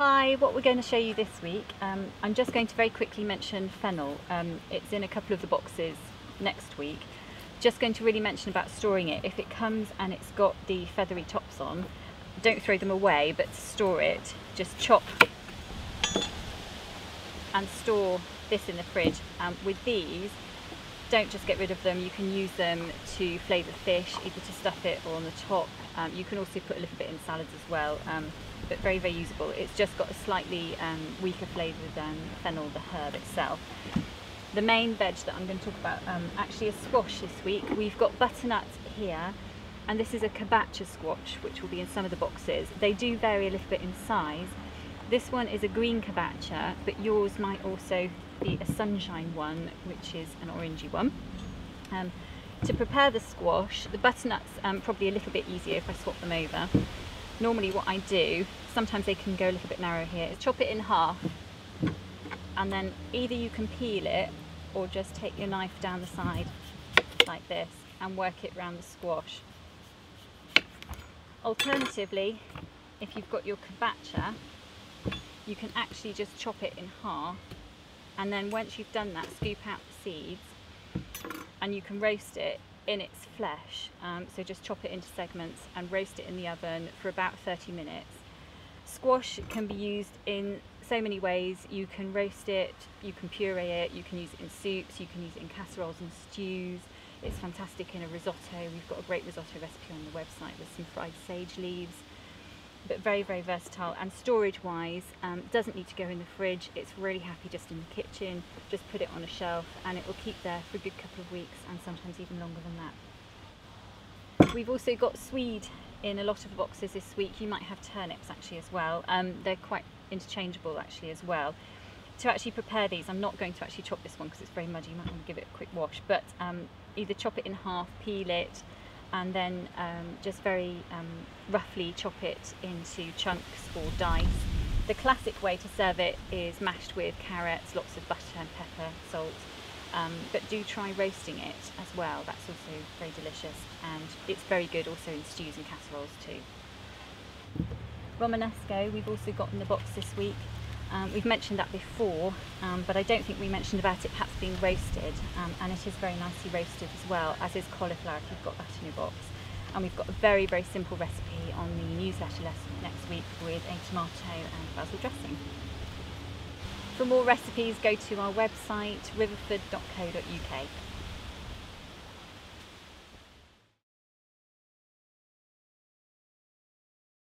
Hi, what we're going to show you this week, I'm just going to very quickly mention fennel. It's in a couple of the boxes next week. Just going to really mention about storing it. If it comes and it's got the feathery tops on, don't throw them away, but store it. Just chop and store this in the fridge. With these, don't just get rid of them. You can use them to flavour fish, either to stuff it or on the top. You can also put a little bit in salads as well, but very, very usable. It's just got a slightly weaker flavour than fennel, the herb itself. The main veg that I'm going to talk about actually is squash this week. We've got butternuts here, and this is a cabacha squash, which will be in some of the boxes. They do vary a little bit in size. This one is a green cabacha, but yours might also be a sunshine one, which is an orangey one. To prepare the squash, the butternuts probably a little bit easier if I swap them over. Normally what I do, sometimes they can go a little bit narrow here, is chop it in half, and then either you can peel it or just take your knife down the side like this and work it around the squash. Alternatively, if you've got your cabacha, you can actually just chop it in half, and then once you've done that, scoop out the seeds and you can roast it in its flesh. So just chop it into segments and roast it in the oven for about 30 minutes. Squash can be used in so many ways. You can roast it, you can puree it, you can use it in soups, you can use it in casseroles and stews. It's fantastic in a risotto. We've got a great risotto recipe on the website with some fried sage leaves. But very, very versatile, and storage wise, doesn't need to go in the fridge. It's really happy just in the kitchen. Just put it on a shelf and it will keep there for a good couple of weeks, and sometimes even longer than that. We've also got swede in a lot of the boxes this week. You might have turnips actually as well. They're quite interchangeable actually as well. To actually prepare these, I'm not going to actually chop this one because it's very muddy. You might want to give it a quick wash, but either chop it in half, peel it, and then just very roughly chop it into chunks or dice. The classic way to serve it is mashed with carrots, lots of butter and pepper, salt, but do try roasting it as well. That's also very delicious, and it's very good also in stews and casseroles too. Romanesco we've also got in the box this week. We've mentioned that before, but I don't think we mentioned about it perhaps being roasted, and it is very nicely roasted as well, as is cauliflower if you've got that in your box. And we've got a very, very simple recipe on the newsletter lesson next week with a tomato and basil dressing. For more recipes, go to our website riverford.co.uk.